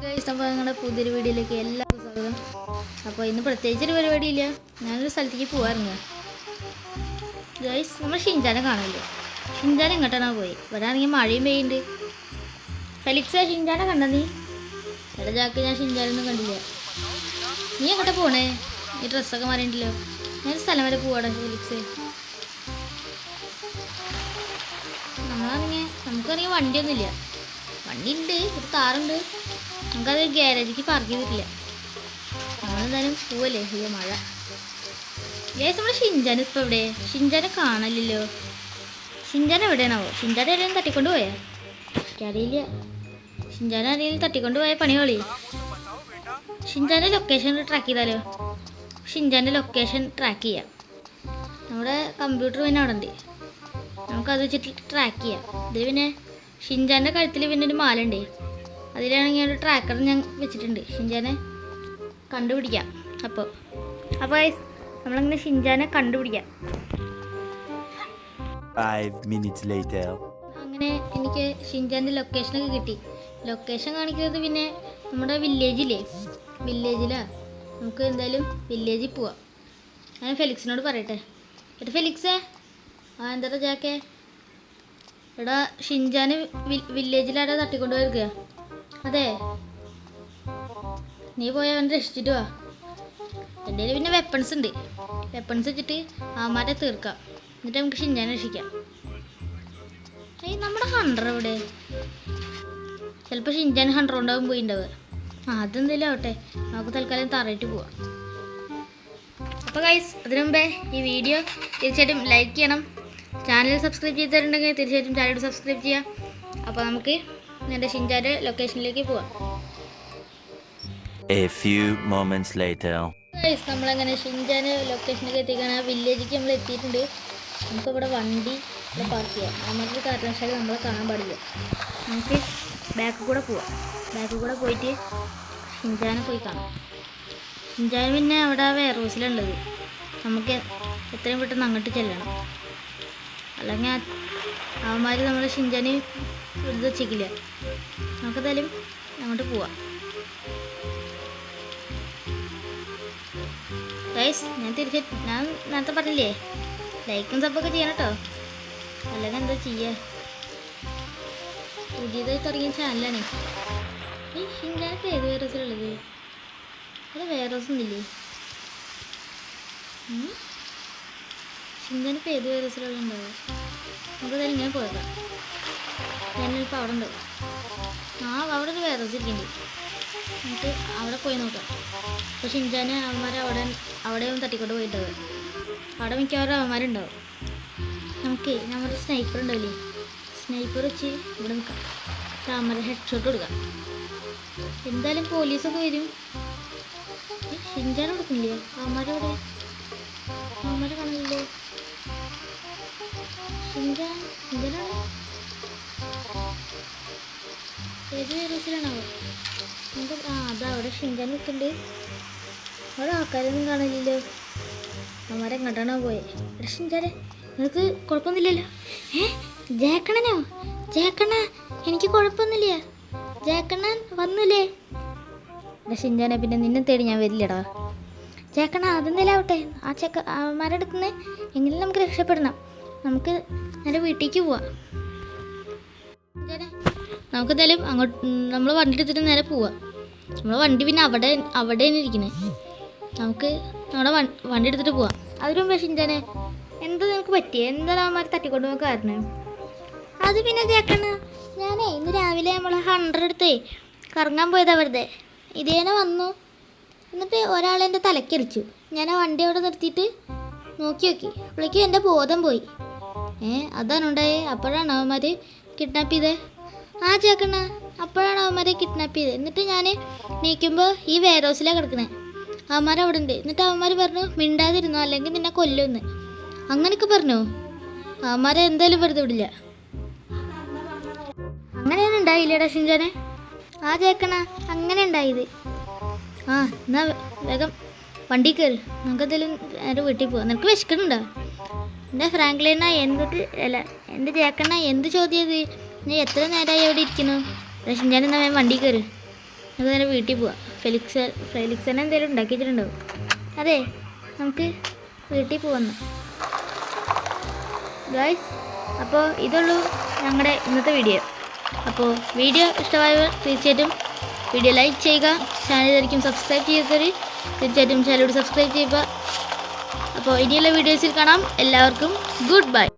Guys, അപ്പോൾ നിങ്ങളുടെ പുതിയൊരു വീഡിയോയിലേക്ക് എല്ലാവർക്കും സ്വാഗതം. അപ്പോൾ ഇന്ന് പ്രത്യേകിച്ചൊരു പരിപാടിയില്ല, ഞാനൊരു സ്ഥലത്തേക്ക് പോകാറുണ്ട്. ഗൈസ്, നമ്മൾ ഷിൻചാനെ കാണില്ല. ഷിൻചാൻ എങ്ങോട്ടാണോ പോയി? ഇവിടെ ആണെങ്കിൽ മഴയും പെയ്യുന്നുണ്ട്. ഫെലിക്സ്, ഷിൻചാനെ കണ്ട നീ? എടാ ജാക്ക്, ഞാൻ ഷിൻചാനൊന്നും കണ്ടില്ല. നീ എങ്ങോട്ടാ പോണേ? ഈ ഡ്രസ്സൊക്കെ മാറിയിട്ടില്ലോ. ഞാൻ സ്ഥലം വരെ പോവാടാ ഫെലിക്സ്. നമുക്കാണെങ്കിൽ വണ്ടിയൊന്നുമില്ല. വണ്ടി ഉണ്ട്, ഒരു കാറുണ്ട്. നമുക്കത് ഗ്യാരേജിക്ക് പാർക്ക് ചെയ്തിട്ടില്ല. നമ്മളെന്തായാലും പോവല്ലേ? അയ്യോ മഴ. ഗൈസ്, നമ്മുടെ ഷിൻചാൻ ഇപ്പം എവിടെ? ഷിൻചാനെ കാണലില്ലോ. ഷിൻചാൻ എവിടെയാണാവോ? ഷിൻചാൻ ആരെയും തട്ടിക്കൊണ്ട് പോയാ? എനിക്കറിയില്ല. ഷിൻചാൻ ആരെയും തട്ടിക്കൊണ്ട് പോയ പണികളി. ഷിൻചാൻ്റെ ലൊക്കേഷൻ ട്രാക്ക് ചെയ്താലോ? ഷിൻചാൻ്റെ ലൊക്കേഷൻ ട്രാക്ക് ചെയ്യാം. നമ്മുടെ കമ്പ്യൂട്ടർ പിന്നെ അവിടെ ഉണ്ട്, നമുക്കത് വെച്ചിട്ട് ട്രാക്ക് ചെയ്യാം. ഇത് പിന്നെ ഷിൻചാൻ്റെ കഴുത്തിൽ പിന്നെ ഒരു മാല ഉണ്ട്, അതിലാണെങ്കിൽ ഒരു ട്രാക്കർ ഞാൻ വെച്ചിട്ടുണ്ട്. ഷിൻചാനെ കണ്ടുപിടിക്കാം. അപ്പോൾ നമ്മളങ്ങനെ ഷിൻചാനെ കണ്ടുപിടിക്കാം. അങ്ങനെ എനിക്ക് ഷിൻചാൻ്റെ ലൊക്കേഷനൊക്കെ കിട്ടി. ലൊക്കേഷൻ കാണിക്കുന്നത് പിന്നെ നമ്മുടെ വില്ലേജിലാണ്. നമുക്ക് എന്തായാലും വില്ലേജിൽ പോവാം. ഞാൻ ഫെലിക്സിനോട് പറയട്ടെ. എടാ ഫെലിക്സേ, എന്താ ജാക്കേ? എടാ, ഷിൻചാന് വില്ലേജിലാടെ തട്ടിക്കൊണ്ട് പോയിരിക്കുക. അതെ, നീ പോയി അവൻ രക്ഷിച്ചിട്ട് വാ. എൻ്റെ കയ്യിൽ പിന്നെ വെപ്പൺസ് ഉണ്ട്. വെപ്പൺസ് വെച്ചിട്ട് ആമാരെ തീർക്കാം. എന്നിട്ട് നമുക്ക് ഷിൻചാനെ രക്ഷിക്കാം. നമ്മുടെ ഹണ്ടർ എവിടെ? ചിലപ്പോൾ ഷിൻചാൻ ഹണ്ടർ ഉണ്ടാവും പോയിണ്ടാവുക. അതെന്തെങ്കിലും ആവട്ടെ, നമുക്ക് തൽക്കാലം തറയിട്ട് പോവാം. അപ്പോൾ ഗൈസ്, അതിനു മുമ്പേ ഈ വീഡിയോ തീർച്ചയായിട്ടും ലൈക്ക് ചെയ്യണം. ചാനൽ സബ്സ്ക്രൈബ് ചെയ്തിട്ടുണ്ടെങ്കിൽ തീർച്ചയായിട്ടും ചാനൽ സബ്സ്ക്രൈബ് ചെയ്യാം. അപ്പോൾ നമുക്ക് എൻ്റെ ഷിൻചാൻ്റെ ലൊക്കേഷനിലേക്ക് പോവാം. ഗൈസ്, നമ്മളങ്ങനെ ഷിൻചാൻ്റെ ലൊക്കേഷനിലേക്ക് എത്തിക്കാണ്. ആ വില്ലേജിലേക്ക് നമ്മൾ എത്തിയിട്ടുണ്ട്. നമുക്കിവിടെ വണ്ടി ഇവിടെ പാർക്ക് ചെയ്യാം. നമുക്ക് കാരണവശാലും നമ്മളെ കാണാൻ പാടില്ല. നമുക്ക് ബാക്കിൽ കൂടെ പോവാം. ബാക്കിൽ കൂടെ പോയിട്ട് ഷിൻചാനെ പോയി കാണാം. ഷിൻചാൻ പിന്നെ അവിടെ വെയർ ഹൗസിലുള്ളത്. നമുക്ക് എത്രയും പെട്ടെന്ന് അങ്ങോട്ട് ചെല്ലണം, അല്ലെങ്കിൽ അവന്മാർ നമ്മൾ ഷിൻചാന് വെറുതെ വെച്ചേക്കില്ല. നമുക്കെന്തായാലും അങ്ങോട്ട് പോവാം. ഗൈസ്, ഞാൻ നേരത്തെ പറഞ്ഞില്ലേ, ലൈക്കും സബ്ബൊക്കെ ചെയ്യണം കേട്ടോ, അല്ലെങ്കിൽ എന്താ ചെയ്യുക? പുതിയതായി തുടങ്ങിയ ചാനലാണ്. ഈ ഷിൻചാനിപ്പോൾ ഏത് വെയർ ഹൗസിലുള്ളത്? അവിടെ വെയർ ഹൗസ് ഒന്നുമില്ലേ? ഷിൻചാനിപ്പോൾ ഏത് വെയർ ഹൗസിലുണ്ടാവുക? നമുക്കതായാലും ഇങ്ങനെ പോയേക്കാം. ഞാനിപ്പോൾ അവിടെ ഉണ്ടാവും. അവിടെ ഒരു വെയർ ഹൗസ് ഇരിക്കുന്നുണ്ട്. നമുക്ക് അവിടെ പോയി നോക്കാം. അപ്പോൾ ഷിൻചാന് അവന്മാർ അവിടെയും തട്ടിക്കൊണ്ട് പോയിട്ടുണ്ടാവുക. അവിടെ മിക്കവാറും അവന്മാരുണ്ടാവും. നമുക്ക് നമ്മുടെ സ്നൈപ്പർ ഉണ്ടാവില്ലേ, സ്നൈപ്പർ വെച്ച് ഇവിടെ നിൽക്കാം. അവന്മാരെ ഹെഡ് ഷോട്ട് കൊടുക്കാം. എന്തായാലും പോലീസൊക്കെ വരും. ഷിൻചാൻ കൊടുക്കുന്നില്ലേ? അവന്മാരെ കാണില്ലേ? ഷിൻചാനാണ് ഏത് വേറൂസിലാണാവോ? നമുക്ക് അതാ അവിടെ ഷിൻചാൻ നിൽക്കുന്നുണ്ട്. അവിടെ ആൾക്കാരൊന്നും കാണില്ലല്ലോ. അവന്മാരെ എങ്ങോട്ടാണോ പോയത്? എടാ ഷിൻചാനെ, നിനക്ക് കുഴപ്പമൊന്നുമില്ലല്ലോ? ജാക്കണ്ണനോ? ജാക്കണ്ണ, എനിക്ക് കുഴപ്പമൊന്നുമില്ല. ജാക്കണ്ണൻ വന്നില്ലേ? എടാ ഷിൻചാനെ, പിന്നെ നിന്നെ തേടി ഞാൻ വരില്ലടാ. ജാക്കണ്ണ, അതെന്തെങ്കിലും ആവട്ടെ, അവന്മാരുടെ അടുത്ത് നിന്ന് എങ്കിലും നമുക്ക് രക്ഷപ്പെടണം. നമുക്ക് നേരെ വീട്ടിലേക്ക് പോവാം. നമുക്കെന്തായാലും അങ്ങോട്ട് നമ്മൾ വണ്ടി എടുത്തിട്ട് നേരെ പോവാം. നമ്മളെ വണ്ടി പിന്നെ അവിടെയാണ് ഇരിക്കുന്നത്. നമുക്ക് നമ്മുടെ വണ്ടി എടുത്തിട്ട് പോവാം. അതിനു മുമ്പ് ഷിൻചാനെ, എന്താ നിനക്ക് പറ്റിയേ? എന്താണ് അവന്മാർ തട്ടിക്കൊണ്ട് പോകാൻ കാരണം? അത് പിന്നെ ജാക്കണ്ണ, ഞാനേ ഇന്ന് രാവിലെ നമ്മളെ 100 എടുത്തേ കറങ്ങാൻ പോയതാ വെറുതെ. ഇതേനെ വന്നു, എന്നിട്ട് ഒരാളെൻ്റെ തലക്കടിച്ചു. ഞാൻ ആ വണ്ടി അവിടെ നിർത്തിയിട്ട് നോക്കി, അപ്പോഴേക്കും എൻ്റെ ബോധം പോയി. അതാണ് ഉണ്ടായേ. അപ്പോഴാണ് അവന്മാർ കിഡ്നാപ്പ് ചെയ്തത്. ചേക്കണ്ണ, അപ്പോഴാണ് അവന്മാരെ കിഡ്നാപ്പ് ചെയ്തത്. എന്നിട്ട് ഞാൻ നീക്കുമ്പോൾ ഈ വെയർ ഹൗസിലാണ് കിടക്കണേ. അവന്മാർ അവിടെ ഉണ്ട്. എന്നിട്ട് അവന്മാർ പറഞ്ഞു, മിണ്ടാതിരുന്നു അല്ലെങ്കിൽ നിന്നെ കൊല്ലുമെന്ന്. അങ്ങനെയൊക്കെ പറഞ്ഞു. അവന്മാരെ എന്തായാലും വെറുതെ വിടില്ല. അങ്ങനെയൊന്നും ഉണ്ടായില്ലേടാ ഷിൻചാനെ? ചേക്കണ്ണ, അങ്ങനെ ഉണ്ടായത്. എന്നാ വേഗം വണ്ടി കയറി, നമുക്കെന്തായാലും എൻ്റെ വീട്ടിൽ പോവാം. നിനക്ക് വിശക്കണുണ്ടോ? എൻ്റെ ഫ്രാങ്ക്ലിന എൻ്റെ ജാക്കണ്ണ, എന്ത് ചോദ്യം ഇത്? ഞാൻ എത്ര നേരമായി അവിടെ ഇരിക്കുന്നു? ഷിൻചാൻ എന്നാ വണ്ടി കയറി. നമുക്ക് നേരെ വീട്ടിൽ പോവാം. ഫെലിക്സനെ എന്തെങ്കിലും ഉണ്ടാക്കി വെച്ചിട്ടുണ്ടാവും. അതെ, നമുക്ക് വീട്ടിൽ പോവാന്ന് ഗായ്സ്. അപ്പോൾ ഇതുള്ളൂ ഞങ്ങളുടെ ഇന്നത്തെ വീഡിയോ. അപ്പോൾ വീഡിയോ ഇഷ്ടമായവർ തീർച്ചയായിട്ടും വീഡിയോ ലൈക്ക് ചെയ്യുക. ചാനലിലായിരിക്കും സബ്സ്ക്രൈബ് ചെയ്യാത്തവർ തീർച്ചയായിട്ടും ചാനലോട് സബ്സ്ക്രൈബ് ചെയ്യുക. അപ്പോൾ ഇനിയുള്ള വീഡിയോസിൽ കാണാം. എല്ലാവർക്കും ഗുഡ് ബൈ.